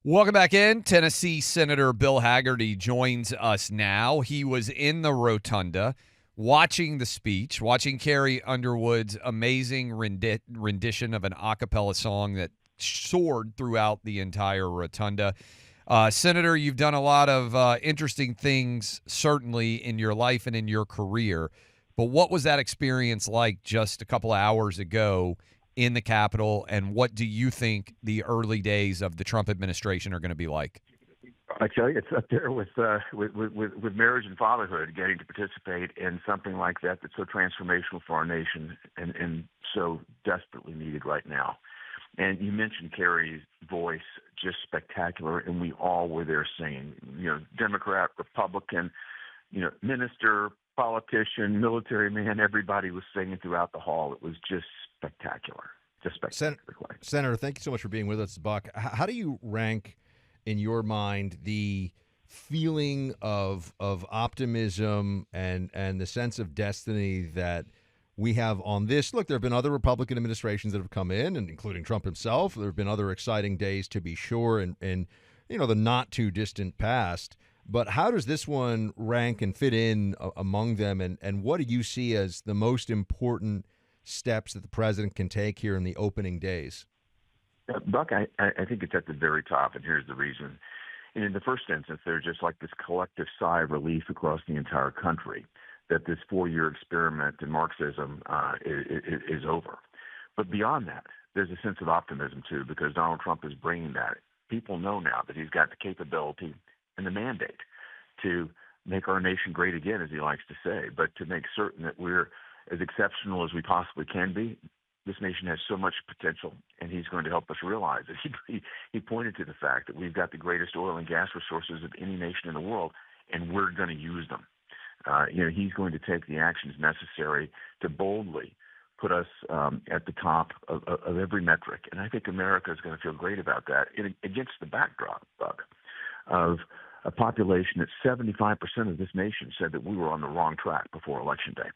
Welcome back in. Tennessee Senator Bill Hagerty joins us now. He was in the rotunda watching the speech, watching Carrie Underwood's amazing rendition of an a cappella song that soared throughout the entire rotunda. Senator, you've done a lot of interesting things, certainly in your life and in your career. But what was that experience like just a couple of hours ago in the Capitol, and what do you think the early days of the Trump administration are going to be like? I tell you, it's up there with marriage and fatherhood, getting to participate in something like that that's so transformational for our nation and so desperately needed right now. And you mentioned Carrie's voice, just spectacular, and we all were there singing. Democrat, Republican, minister, politician, military man, everybody was singing throughout the hall. It was just spectacular. Just spectacular. Senator, thank you so much for being with us, Buck. How do you rank in your mind the feeling of optimism and the sense of destiny that we have on this? Look, there have been other Republican administrations that have come in, and including Trump himself. There have been other exciting days, to be sure, in the not too distant past. But how does this one rank and fit in among them? And what do you see as the most important steps that the president can take here in the opening days? Buck, I think it's at the very top, and here's the reason. And in the first instance, there's just like this collective sigh of relief across the entire country that this 4-year experiment in Marxism is over. But beyond that, there's a sense of optimism, too, because Donald Trump is bringing that. People know now that he's got the capability and the mandate to make our nation great again, as he likes to say, but to make certain that we're as exceptional as we possibly can be. This nation has so much potential, and he's going to help us realize it. He pointed to the fact that we've got the greatest oil and gas resources of any nation in the world, and we're going to use them. He's going to take the actions necessary to boldly put us at the top of every metric. And I think America is going to feel great about that against the backdrop, Buck, of a population that 75% of this nation said that we were on the wrong track before Election Day.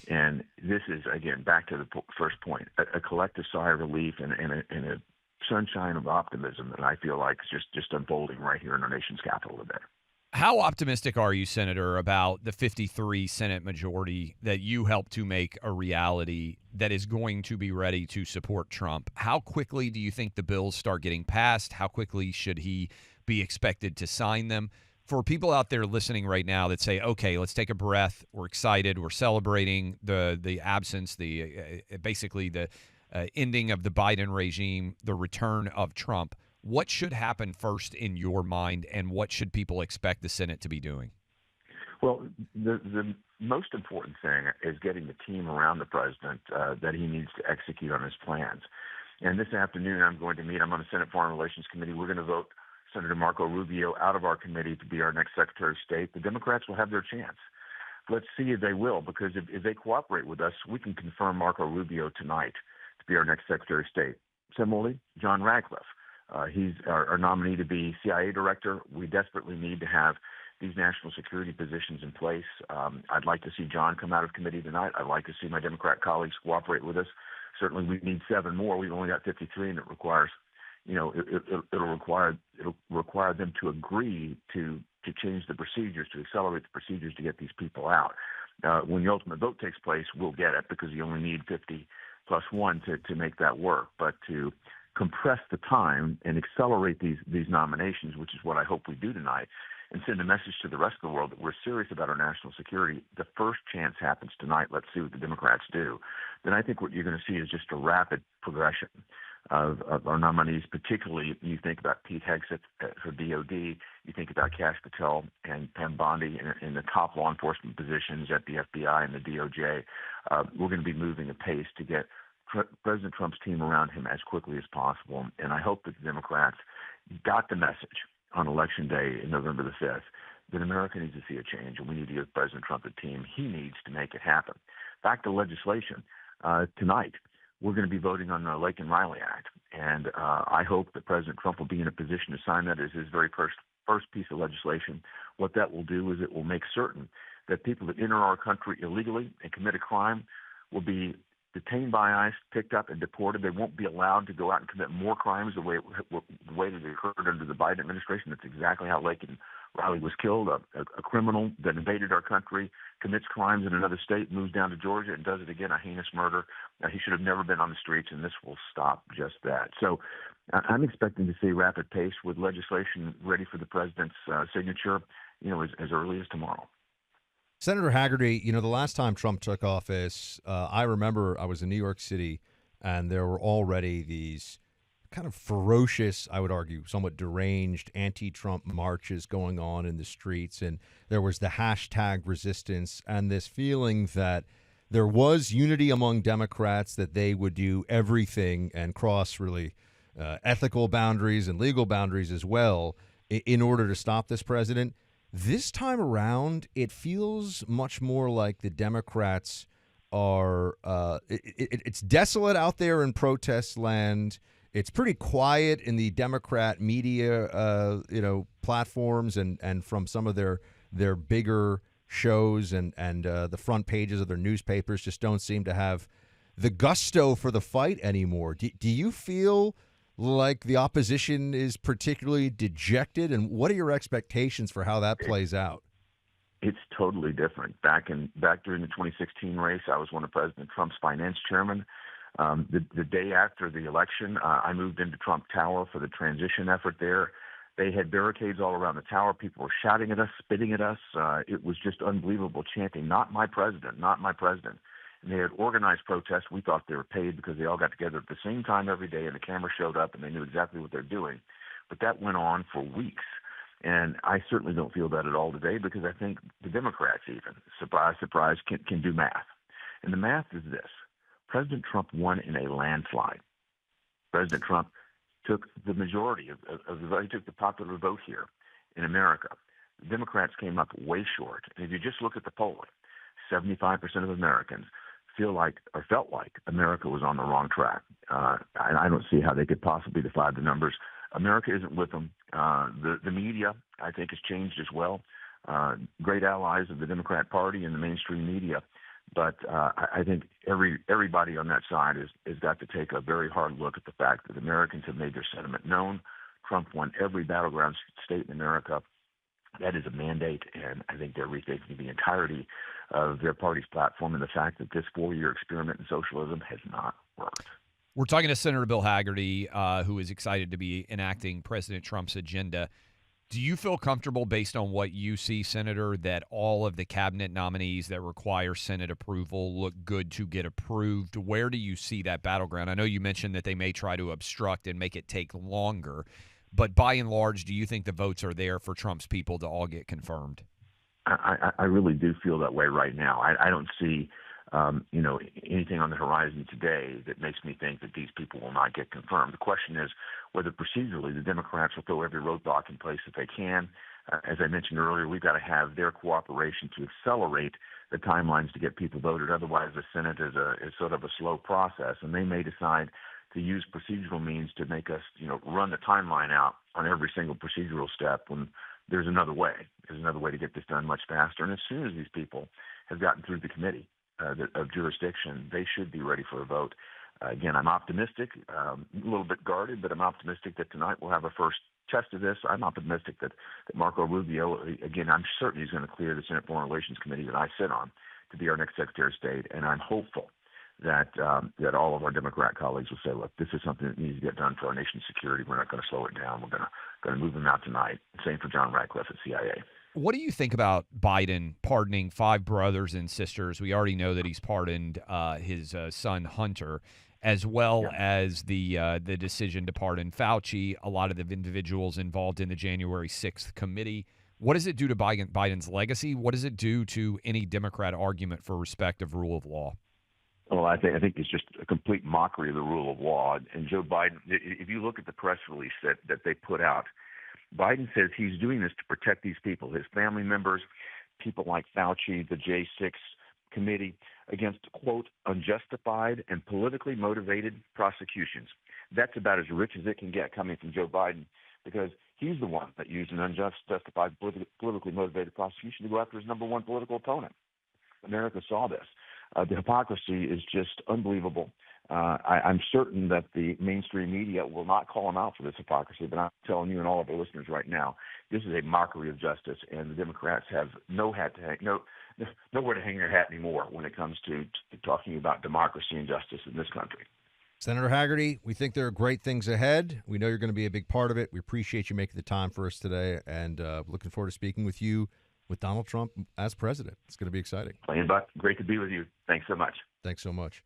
And this is, again, back to the first point, a collective sigh of relief and a sunshine of optimism that I feel like is just unfolding right here in our nation's capital today. How optimistic are you, Senator, about the 53 Senate majority that you helped to make a reality that is going to be ready to support Trump? How quickly do you think the bills start getting passed? How quickly should he be expected to sign them? For people out there listening right now that say, okay, let's take a breath. We're excited. We're celebrating the absence, basically the ending of the Biden regime, the return of Trump. What should happen first in your mind, and what should people expect the Senate to be doing? Well, the most important thing is getting the team around the president that he needs to execute on his plans. And this afternoon, I'm on the Senate Foreign Relations Committee. We're going to vote Senator Marco Rubio out of our committee to be our next Secretary of State. The Democrats will have their chance. Let's see if they will, because if they cooperate with us, we can confirm Marco Rubio tonight to be our next Secretary of State. Similarly, John Radcliffe. He's our nominee to be CIA director. We desperately need to have these national security positions in place. I'd like to see John come out of committee tonight. I'd like to see my Democrat colleagues cooperate with us. Certainly, we need 7 more. We've only got 53, and it requires, it'll require them to agree to change the procedures, to accelerate the procedures to get these people out. When the ultimate vote takes place, we'll get it because you only need 50 plus 1 to make that work. But to compress the time and accelerate these nominations, which is what I hope we do tonight, and send a message to the rest of the world that we're serious about our national security. The first chance happens tonight. Let's see what the Democrats do. Then I think what you're going to see is just a rapid progression of our nominees, particularly you think about Pete Hegseth for DOD, you think about Kash Patel and Pam Bondi in the top law enforcement positions at the FBI and the DOJ. We're going to be moving at pace to get President Trump's team around him as quickly as possible. And I hope that the Democrats got the message on Election Day in November the 5th that America needs to see a change, and we need to give President Trump the team he needs to make it happen. Back to legislation. Tonight, we're going to be voting on the Lake and Riley Act, and I hope that President Trump will be in a position to sign that as his very first piece of legislation. What that will do is it will make certain that people that enter our country illegally and commit a crime will be detained by ICE, picked up, and deported. They won't be allowed to go out and commit more crimes the way that it occurred under the Biden administration. That's exactly how Laken Riley was killed. A criminal that invaded our country, commits crimes in another state, moves down to Georgia and does it again, a heinous murder. He should have never been on the streets, and this will stop just that. So I'm expecting to see rapid pace with legislation ready for the president's signature, as early as tomorrow. Senator Hagerty, the last time Trump took office, I remember I was in New York City, and there were already these kind of ferocious, I would argue, somewhat deranged anti-Trump marches going on in the streets. And there was the hashtag resistance and this feeling that there was unity among Democrats that they would do everything and cross really ethical boundaries and legal boundaries as well in order to stop this president. This time around, it feels much more like the Democrats are it's desolate out there in protest land. It's pretty quiet in the Democrat media, platforms and from some of their bigger shows and the front pages of their newspapers just don't seem to have the gusto for the fight anymore. Do you feel like the opposition is particularly dejected, and what are your expectations for how that plays out? It's totally different. Back during the 2016 race, I was one of President Trump's finance chairmen. The day after the election, I moved into Trump Tower for the transition effort there. They had barricades all around the tower. People were shouting at us, spitting at us. It was just unbelievable chanting, "Not my president, not my president." And they had organized protests. We thought they were paid because they all got together at the same time every day, and the camera showed up, and they knew exactly what they're doing. But that went on for weeks. And I certainly don't feel that at all today because I think the Democrats even, surprise, surprise, can do math. And the math is this. President Trump won in a landslide. President Trump took the majority of the vote. He took the popular vote here in America. The Democrats came up way short. And if you just look at the polling, 75% of Americans felt like America was on the wrong track. I don't see how they could possibly defy the numbers. America isn't with them. The media, I think, has changed as well. Great allies of the Democrat Party and the mainstream media. But I think everybody on that side has got to take a very hard look at the fact that Americans have made their sentiment known. Trump won every battleground state in America. That is a mandate, and I think they're rethinking the entirety of their party's platform and the fact that this 4-year experiment in socialism has not worked. We're talking to Senator Bill Hagerty, who is excited to be enacting President Trump's agenda. Do you feel comfortable, based on what you see, Senator, that all of the cabinet nominees that require Senate approval look good to get approved? Where do you see that battleground? I know you mentioned that they may try to obstruct and make it take longer, but by and large, do you think the votes are there for Trump's people to all get confirmed? I really do feel that way right now. I don't see anything on the horizon today that makes me think that these people will not get confirmed. The question is whether procedurally the Democrats will throw every roadblock in place that they can. As I mentioned earlier, we've got to have their cooperation to accelerate the timelines to get people voted. Otherwise, the Senate is sort of a slow process, and they may decide to use procedural means to make us, run the timeline out on every single procedural step when there's another way. There's another way to get this done much faster. And as soon as these people have gotten through the committee of jurisdiction, they should be ready for a vote. Again, I'm optimistic, a little bit guarded, but I'm optimistic that tonight we'll have a first test of this. I'm optimistic that Marco Rubio, again, I'm certain he's going to clear the Senate Foreign Relations Committee that I sit on to be our next Secretary of State, and I'm hopeful that all of our Democrat colleagues will say, look, this is something that needs to get done for our nation's security. We're not going to slow it down. We're going to move them out tonight. Same for John Ratcliffe at CIA. What do you think about Biden pardoning 5 brothers and sisters? We already know that he's pardoned his son Hunter, as well as the decision to pardon Fauci, a lot of the individuals involved in the January 6th committee. What does it do to Biden's legacy? What does it do to any Democrat argument for respect of rule of law? Well, I think it's just a complete mockery of the rule of law. And Joe Biden, if you look at the press release that they put out, Biden says he's doing this to protect these people, his family members, people like Fauci, the J6 committee, against, quote, unjustified and politically motivated prosecutions. That's about as rich as it can get coming from Joe Biden, because he's the one that used an unjustified politically motivated prosecution to go after his number one political opponent. America saw this. The hypocrisy is just unbelievable. I'm certain that the mainstream media will not call him out for this hypocrisy, but I'm telling you and all of our listeners right now, this is a mockery of justice, and the Democrats have nowhere to hang their hat anymore when it comes to talking about democracy and justice in this country. Senator Hagerty, we think there are great things ahead. We know you're going to be a big part of it. We appreciate you making the time for us today, and looking forward to speaking with you with Donald Trump as president. It's going to be exciting. Plain Buck, great to be with you. Thanks so much. Thanks so much.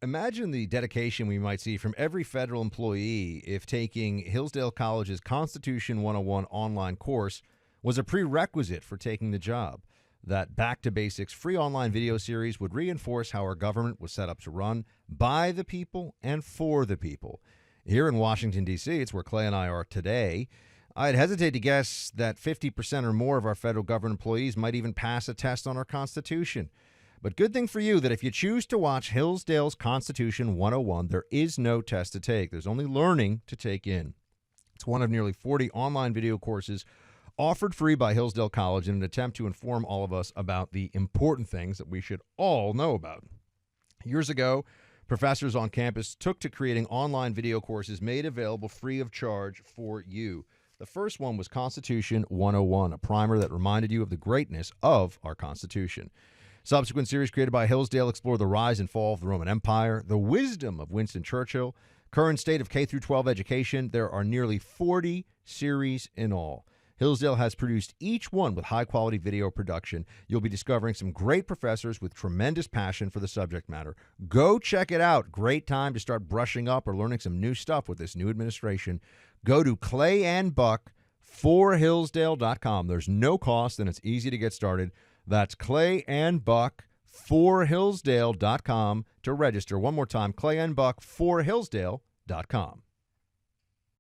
Imagine the dedication we might see from every federal employee if taking Hillsdale College's Constitution 101 online course was a prerequisite for taking the job. That Back to Basics free online video series would reinforce how our government was set up to run by the people and for the people. Here in Washington, D.C., it's where Clay and I are today. I'd hesitate to guess that 50% or more of our federal government employees might even pass a test on our Constitution. But good thing for you that if you choose to watch Hillsdale's Constitution 101, there is no test to take. There's only learning to take in. It's one of nearly 40 online video courses offered free by Hillsdale College in an attempt to inform all of us about the important things that we should all know about. Years ago, professors on campus took to creating online video courses made available free of charge for you. The first one was Constitution 101, a primer that reminded you of the greatness of our Constitution. Subsequent series created by Hillsdale explore the rise and fall of the Roman Empire, the wisdom of Winston Churchill, current state of K-12 education. There are nearly 40 series in all. Hillsdale has produced each one with high-quality video production. You'll be discovering some great professors with tremendous passion for the subject matter. Go check it out. Great time to start brushing up or learning some new stuff with this new administration. Go to clayandbuck4hillsdale.com. There's no cost, and it's easy to get started. That's clayandbuck4hillsdale.com to register. One more time, clayandbuck4hillsdale.com.